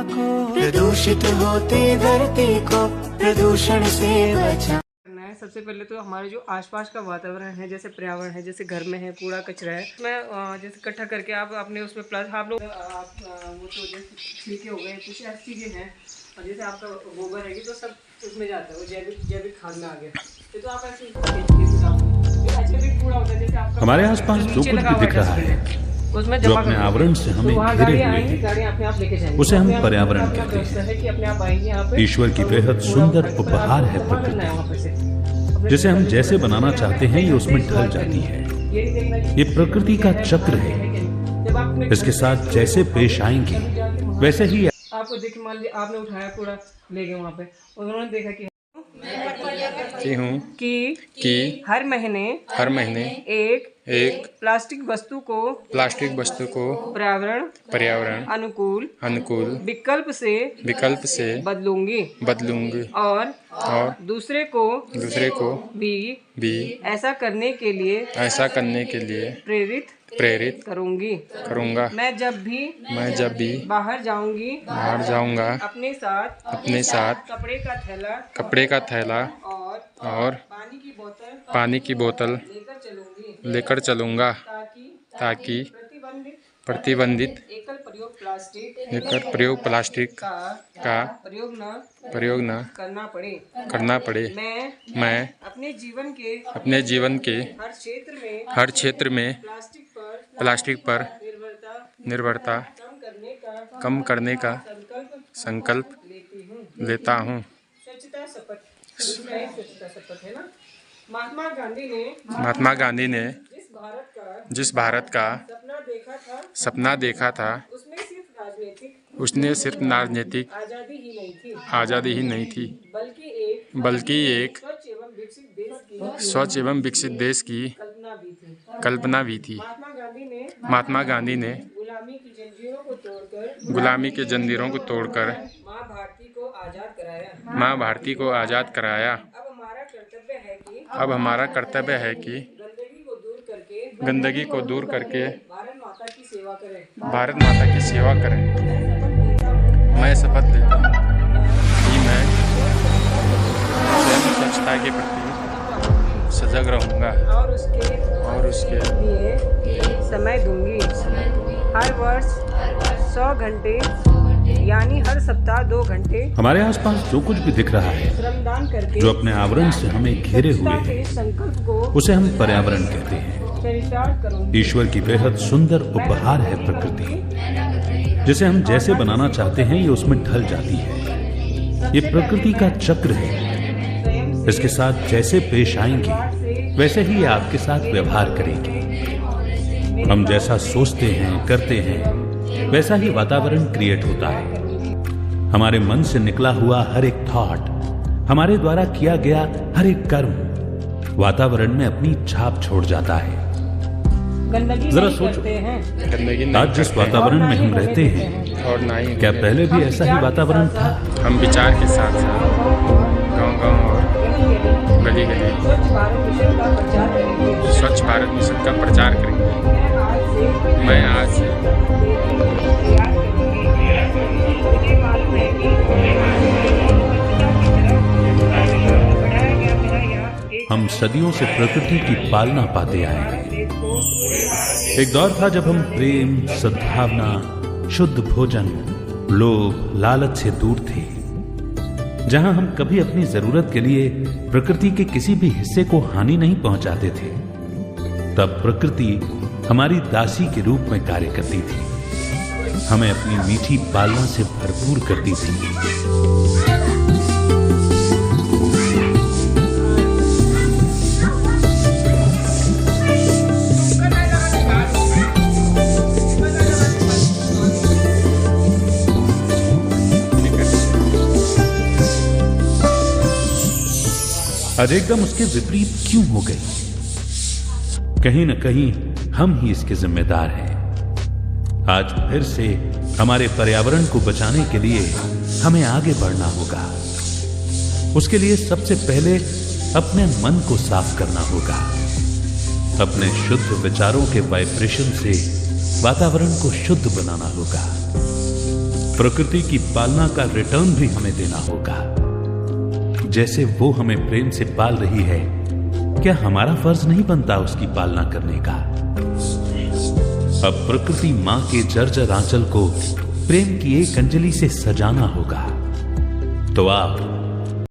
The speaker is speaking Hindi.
को, प्रदूषित होती धरती को प्रदूषण से बचा। सबसे पहले तो हमारे जो आसपास का वातावरण है, जैसे पर्यावरण है, जैसे घर में है कूड़ा कचरा है, उसमें जैसे इकट्ठा करके आप अपने उसमें प्लस आप लोग वो तो जैसे छिलके हो गए, कुछ ऐसी चीज़ें हैं, और जैसे आपका गोबर है तो सब उसमें जाता है, वो जैविक खाद में आ गया। तो आप ऐसे जैविक कूड़ा होता है, जैसे आपका हमारे आसपास जो कुछ भी दिख रहा है, उसमें जो अपने आवरण से हमें घिरे हुए हैं, उसे हम पर्यावरण कहते हैं। ईश्वर की बेहद सुंदर उपहार है प्रकृति, जिसे हम जैसे बनाना चाहते हैं ये उसमें ढल जाती है। ये प्रकृति का चक्र है, इसके साथ जैसे पेश आएंगे वैसे ही आपको देखिए, मान लीजिए आपने उठाया कूड़ा ले गए वहाँ पे, उन्होंने देखा कि हूँ कि हर महीने एक प्लास्टिक वस्तु को पर्यावरण अनुकूल विकल्प से बदलूंगी और दूसरे को भी ऐसा करने के लिए प्रेरित करूंगा। मैं जब भी बाहर जाऊंगा अपने साथ कपड़े का थैला और पानी की बोतल लेकर चलूंगा ताकि प्रतिबंधित एकल प्रयोग प्लास्टिक का प्रयोग न करना पड़े। मैं अपने जीवन के हर क्षेत्र में प्लास्टिक पर निर्भरता कम करने का संकल्प लेता हूँ। स्वच्छता शपथ है ना। महात्मा गांधी ने जिस भारत का सपना देखा था उसने सिर्फ राजनीतिक आज़ादी ही नहीं थी, बल्कि एक स्वच्छ एवं विकसित देश की कल्पना भी थी। महात्मा गांधी ने गुलामी के जंजीरों को तोड़कर माँ भारती को आज़ाद कराया। अब हमारा कर्तव्य है कि गंदगी को दूर करके भारत माता की सेवा करें। मैं शपथ लेता हूँ कि मैं स्वयं स्वच्छता के प्रति सजग रहूँगा और उसके लिए समय दूंगी। हर वर्ष 100 घंटे यानी हर सप्ताह 2 घंटे हमारे आसपास जो कुछ भी दिख रहा है, श्रमदान करके जो अपने आवरण से हमें घेरे हुए है, संकल्प को उसे हम पर्यावरण कहते हैं। ईश्वर की बेहद सुंदर उपहार है प्रकृति, जिसे हम जैसे बनाना चाहते हैं ये उसमें ढल जाती है। ये प्रकृति का चक्र है, इसके साथ जैसे पेश आएंगे वैसे ही ये आपके साथ व्यवहार करेंगे। हम जैसा सोचते हैं करते हैं वैसा ही वातावरण क्रिएट होता है। हमारे मन से निकला हुआ हर एक थॉट, हमारे द्वारा किया गया हर एक कर्म वातावरण में अपनी छाप छोड़ जाता है। जरा सोचो, आज जिस वातावरण में हम रहते हैं और ना ही क्या पहले भी ऐसा ही वातावरण था? हम विचार के साथ साथ गांव-गांव और गली-गली स्वच्छ भारत मिशन का प्रचार करेंगे। मैं आज से हम सदियों से प्रकृति की पालना पाते आए हैं। एक दौर था जब हम प्रेम, सद्भावना, शुद्ध भोजन, लोभ, लालच से दूर थे, जहां हम कभी अपनी जरूरत के लिए प्रकृति के किसी भी हिस्से को हानि नहीं पहुंचाते थे। तब प्रकृति हमारी दासी के रूप में कार्य करती थी, हमें अपनी मीठी पालना से भरपूर करती थी। आज एकदम उसके विपरीत क्यों हो गई? कहीं न कहीं हम ही इसके जिम्मेदार हैं। आज फिर से हमारे पर्यावरण को बचाने के लिए हमें आगे बढ़ना होगा। उसके लिए सबसे पहले अपने मन को साफ करना होगा। अपने शुद्ध विचारों के वाइब्रेशन से वातावरण को शुद्ध बनाना होगा। प्रकृति की पालना का रिटर्न भी हमें देना होगा। जैसे वो हमें प्रेम से पाल रही है, क्या हमारा फर्ज नहीं बनता उसकी पालना करने का? अब प्रकृति मां के जर्जर आंचल को प्रेम की एक अंजलि से सजाना होगा। तो आप